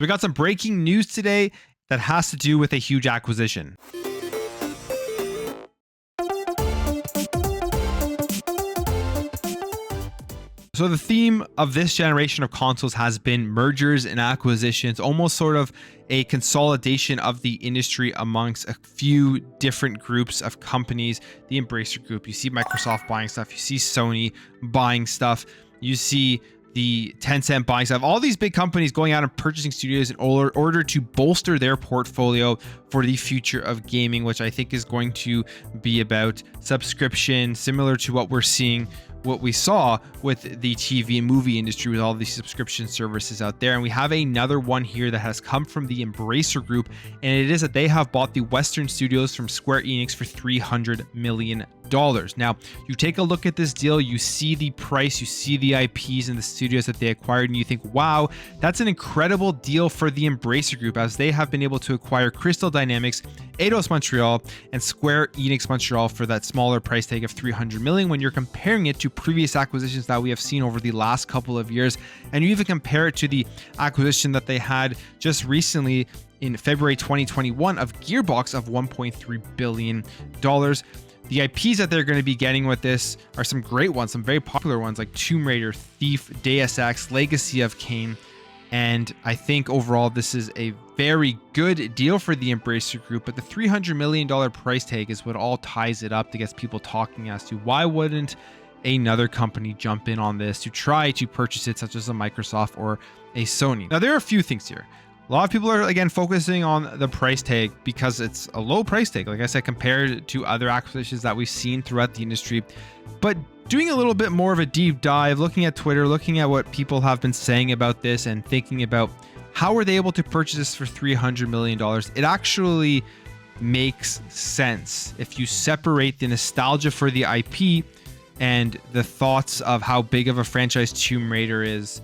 We got some breaking news today that has to do with a huge acquisition. So the theme of this generation of consoles has been mergers and acquisitions, almost sort of a consolidation of the industry amongst a few different groups of companies. The Embracer Group, you see Microsoft buying stuff, you see Sony buying stuff, you see the Tencent buying stuff, all these big companies going out and purchasing studios in order to bolster their portfolio for the future of gaming, which I think is going to be about subscription, similar to what we saw with the TV and movie industry with all these subscription services out there. And we have another one here that has come from the Embracer Group, and it is that they have bought the Western studios from Square Enix for $300 million. Now, you take a look at this deal, you see the price, you see the IPs and the studios that they acquired, and you think, wow, that's an incredible deal for the Embracer Group, as they have been able to acquire Crystal Dynamics, Eidos Montreal, and Square Enix Montreal for that smaller price tag of $300 million when you're comparing it to previous acquisitions that we have seen over the last couple of years. And you even compare it to the acquisition that they had just recently in February 2021 of Gearbox of $1.3 billion. The IPs that they're going to be getting with this are some great ones, some very popular ones like Tomb Raider, Thief, Deus Ex, Legacy of Kain. And I think overall this is a very good deal for the Embracer Group, but the $300 million price tag is what all ties it up to get people talking as to why wouldn't another company jump in on this to try to purchase it, such as a Microsoft or a Sony. Now, there are a few things here. A lot of people are, again, focusing on the price tag because it's a low price tag, like I said, compared to other acquisitions that we've seen throughout the industry. But doing a little bit more of a deep dive, looking at Twitter, looking at what people have been saying about this and thinking about how were they able to purchase this for $300 million, it actually makes sense if you separate the nostalgia for the IP and the thoughts of how big of a franchise Tomb Raider is,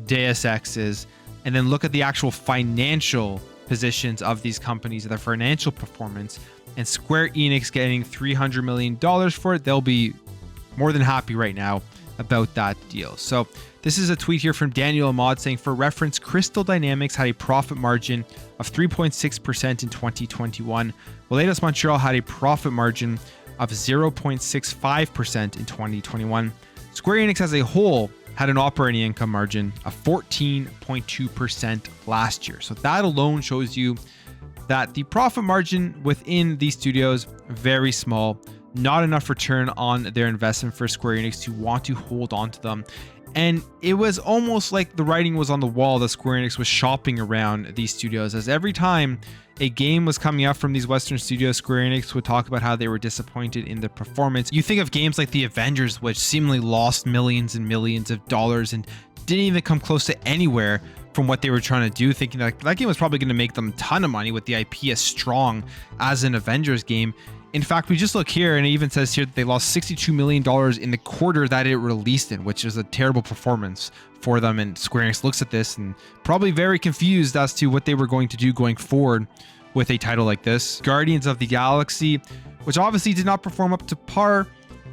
Deus Ex is, and then look at the actual financial positions of these companies, their financial performance, and Square Enix getting $300 million for it. They'll be more than happy right now about that deal. So this is a tweet here from Daniel Ahmad saying, for reference, Crystal Dynamics had a profit margin of 3.6% in 2021, while Eidos Montreal had a profit margin of 0.65% in 2021. Square Enix as a whole had an operating income margin of 14.2% last year. So that alone shows you that the profit margin within these studios, very small, not enough return on their investment for Square Enix to want to hold on to them. And it was almost like the writing was on the wall that Square Enix was shopping around these studios, as every time a game was coming out from these Western studios, Square Enix would talk about how they were disappointed in the performance. You think of games like The Avengers, which seemingly lost millions and millions of dollars and didn't even come close to anywhere from what they were trying to do, thinking that game was probably going to make them a ton of money with the IP as strong as an Avengers game. In fact, we just look here and it even says here that they lost $62 million in the quarter that it released in, which is a terrible performance for them. And Square Enix looks at this and probably very confused as to what they were going to do going forward with a title like this. Guardians of the Galaxy, which obviously did not perform up to par.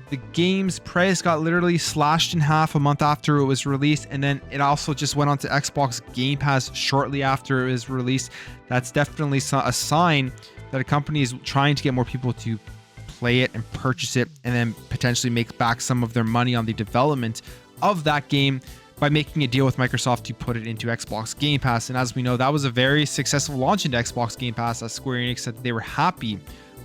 The game's price got literally slashed in half a month after it was released, and then it also just went on to Xbox Game Pass shortly after it was released. That's definitely a sign that a company is trying to get more people to play it and purchase it, and then potentially make back some of their money on the development of that game by making a deal with Microsoft to put it into Xbox Game Pass. And as we know, that was a very successful launch into Xbox Game Pass, as Square Enix said they were happy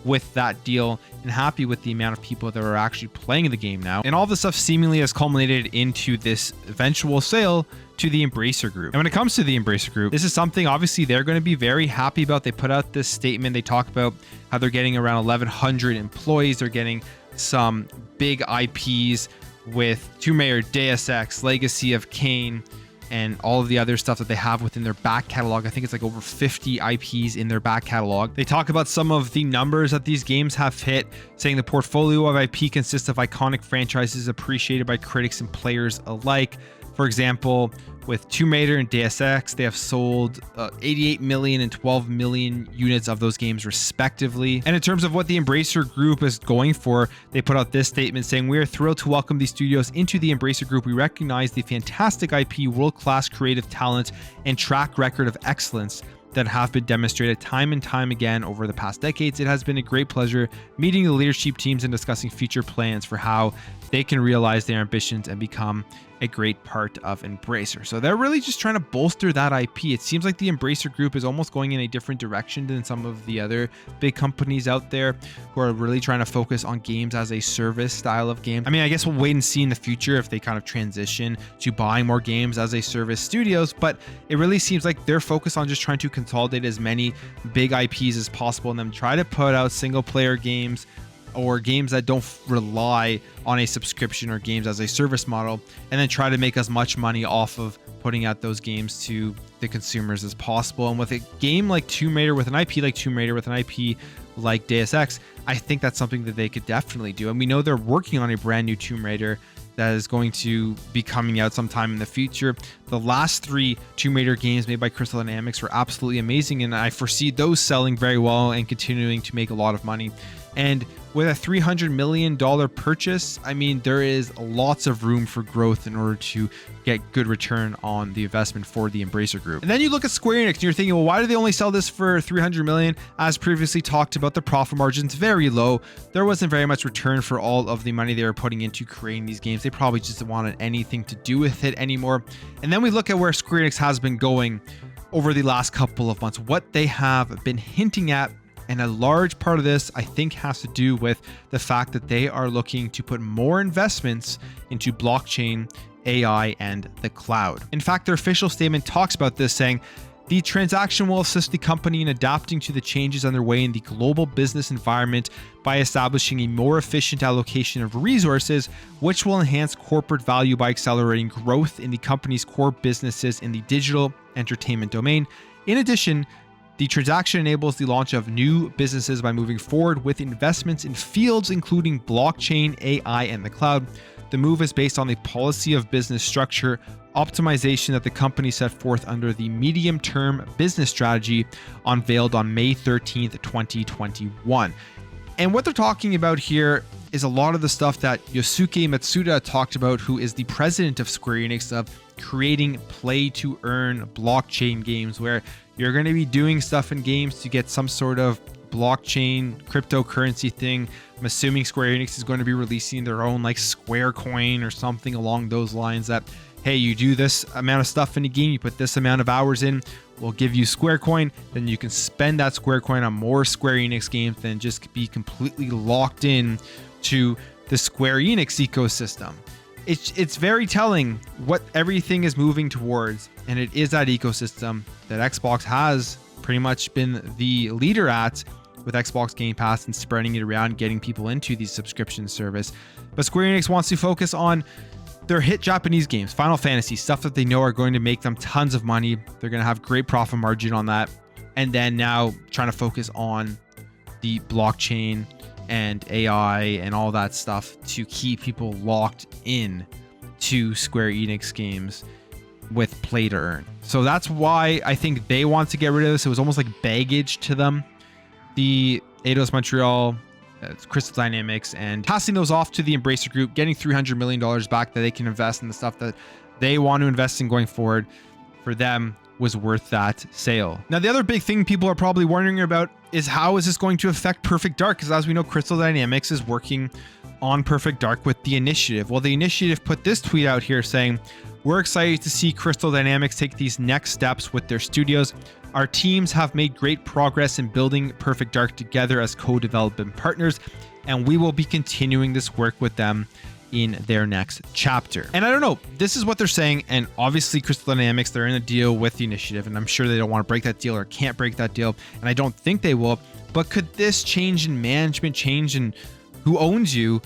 with that deal and happy with the amount of people that are actually playing the game now. And all this stuff seemingly has culminated into this eventual sale to the Embracer Group. And when it comes to the Embracer Group, this is something obviously they're going to be very happy about. They put out this statement. They talk about how they're getting around 1,100 employees. They're getting some big IPs with Tomb Raider, Deus Ex, Legacy of Kain, and all of the other stuff that they have within their back catalog. I think it's like over 50 IPs in their back catalog. They talk about some of the numbers that these games have hit, saying the portfolio of IP consists of iconic franchises appreciated by critics and players alike. For example, with Tomb Raider and Deus Ex. They have sold 88 million and 12 million units of those games respectively. And in terms of what the Embracer Group is going for, they put out this statement saying, "We are thrilled to welcome these studios into the Embracer Group. We recognize the fantastic IP, world-class creative talent, and track record of excellence that have been demonstrated time and time again over the past decades. It has been a great pleasure meeting the leadership teams and discussing future plans for how they can realize their ambitions and become a great part of Embracer." So they're really just trying to bolster that IP. It seems like the Embracer Group is almost going in a different direction than some of the other big companies out there who are really trying to focus on games as a service style of game. I mean, I guess we'll wait and see in the future if they kind of transition to buying more games as a service studios, but it really seems like they're focused on just trying to consolidate as many big IPs as possible and then try to put out single player games or games that don't rely on a subscription or games as a service model, and then try to make as much money off of putting out those games to the consumers as possible. And with a game like Tomb Raider, with an IP like Tomb Raider, with an IP like Deus Ex, I think that's something that they could definitely do. And we know they're working on a brand new Tomb Raider that is going to be coming out sometime in the future. The last 3 Tomb Raider games made by Crystal Dynamics were absolutely amazing, and I foresee those selling very well and continuing to make a lot of money. And with a $300 million purchase, I mean, there is lots of room for growth in order to get good return on the investment for the Embracer Group. And then you look at Square Enix and you're thinking, well, why do they only sell this for $300 million? As previously talked about, the profit margins very low. There wasn't very much return for all of the money they were putting into creating these games. They probably just wanted anything to do with it anymore. And then we look at where Square Enix has been going over the last couple of months, what they have been hinting at. And a large part of this, I think, has to do with the fact that they are looking to put more investments into blockchain, AI, and the cloud. In fact, their official statement talks about this, saying, "The transaction will assist the company in adapting to the changes underway in the global business environment by establishing a more efficient allocation of resources, which will enhance corporate value by accelerating growth in the company's core businesses in the digital entertainment domain. In addition, the transaction enables the launch of new businesses by moving forward with investments in fields including blockchain, AI, and the cloud. The move is based on the policy of business structure optimization that the company set forth under the medium-term business strategy unveiled on May 13th, 2021. And what they're talking about here is a lot of the stuff that Yosuke Matsuda talked about, who is the president of Square Enix, of creating play-to-earn blockchain games where you're going to be doing stuff in games to get some sort of blockchain cryptocurrency thing. I'm assuming Square Enix is going to be releasing their own like Square coin or something along those lines that, hey, you do this amount of stuff in a game, you put this amount of hours in, we'll give you Square coin, then you can spend that Square coin on more Square Enix games than just be completely locked in to the Square Enix ecosystem. It's very telling what everything is moving towards, and it is that ecosystem that Xbox has pretty much been the leader at with Xbox Game Pass and spreading it around, getting people into the subscription service. But Square Enix wants to focus on their hit Japanese games, Final Fantasy, stuff that they know are going to make them tons of money. They're going to have great profit margin on that. And then now trying to focus on the blockchain and AI and all that stuff to keep people locked in to Square Enix games with play to earn. So that's why I think they want to get rid of this. It was almost like baggage to them. The Eidos Montreal, Crystal Dynamics, and passing those off to the Embracer Group, getting $300 million back that they can invest in the stuff that they want to invest in going forward, for them was worth that sale. Now, the other big thing people are probably wondering about is how is this going to affect Perfect Dark? Because as we know, Crystal Dynamics is working on Perfect Dark with the Initiative. Well, the Initiative put this tweet out here saying, "We're excited to see Crystal Dynamics take these next steps with their studios. Our teams have made great progress in building Perfect Dark together as co-development partners, and we will be continuing this work with them in their next chapter." And I don't know, this is what they're saying, and obviously Crystal Dynamics, they're in a deal with the Initiative, and I'm sure they don't want to break that deal or can't break that deal, and I don't think they will. But could this change in management, change in who owns you,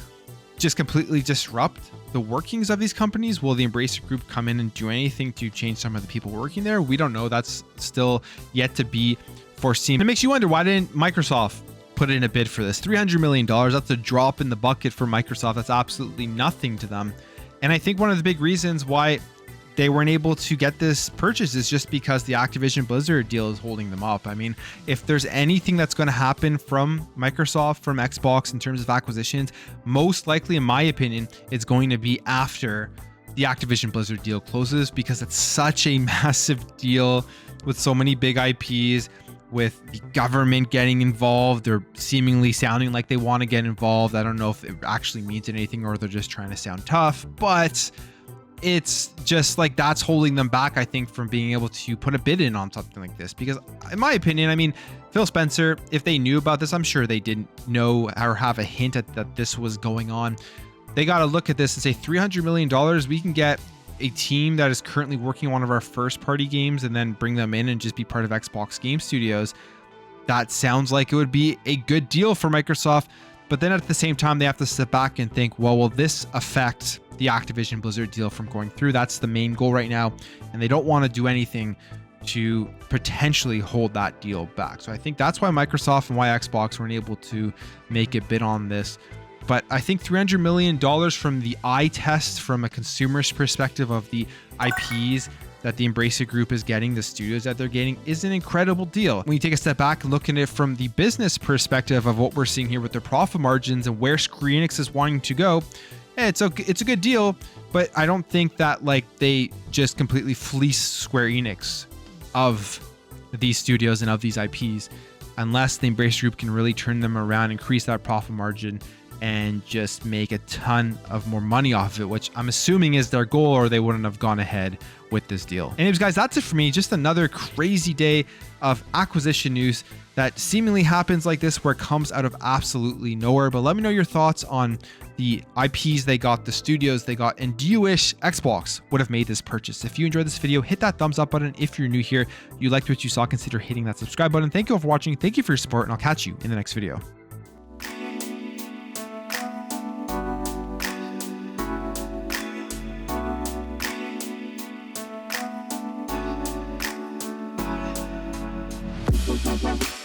just completely disrupt the workings of these companies? Will the Embracer Group come in and do anything to change some of the people working there? We don't know. That's still yet to be foreseen. It makes you wonder, why didn't Microsoft put in a bid for this? $300 million, that's a drop in the bucket for Microsoft. That's absolutely nothing to them. And I think one of the big reasons why they weren't able to get this purchase is just because the Activision Blizzard deal is holding them up. I mean, if there's anything that's going to happen from Microsoft, from Xbox in terms of acquisitions, most likely, in my opinion, it's going to be after the Activision Blizzard deal closes, because it's such a massive deal with so many big IPs, with the government getting involved. They're seemingly sounding like they want to get involved. I don't know if it actually means anything or they're just trying to sound tough, but it's just like that's holding them back, I think, from being able to put a bid in on something like this. Because in my opinion, I mean, Phil Spencer, if they knew about this, I'm sure they didn't know or have a hint at that this was going on. They got to look at this and say $300 million, we can get a team that is currently working on one of our first party games and then bring them in and just be part of Xbox Game Studios. That sounds like it would be a good deal for Microsoft. But then at the same time, they have to step back and think, well, will this affect the Activision Blizzard deal from going through? That's the main goal right now. And they don't want to do anything to potentially hold that deal back. So I think that's why Microsoft and why Xbox weren't able to make a bid on this. But I think $300 million from the eye test, from a consumer's perspective of the IPs that the Embracer Group is getting, the studios that they're getting, is an incredible deal. When you take a step back and look at it from the business perspective of what we're seeing here with their profit margins and where Square Enix is wanting to go, it's a good deal. But I don't think that like they just completely fleece Square Enix of these studios and of these IPs, unless the Embracer Group can really turn them around, increase that profit margin, and just make a ton of more money off of it, which I'm assuming is their goal, or they wouldn't have gone ahead with this deal. Anyways, guys, that's it for me. Just another crazy day of acquisition news that seemingly happens like this, where it comes out of absolutely nowhere. But let me know your thoughts on the IPs they got, the studios they got, and do you wish Xbox would have made this purchase? If you enjoyed this video, hit that thumbs up button. If you're new here, you liked what you saw, consider hitting that subscribe button. Thank you all for watching. Thank you for your support, and I'll catch you in the next video. We'll be right back.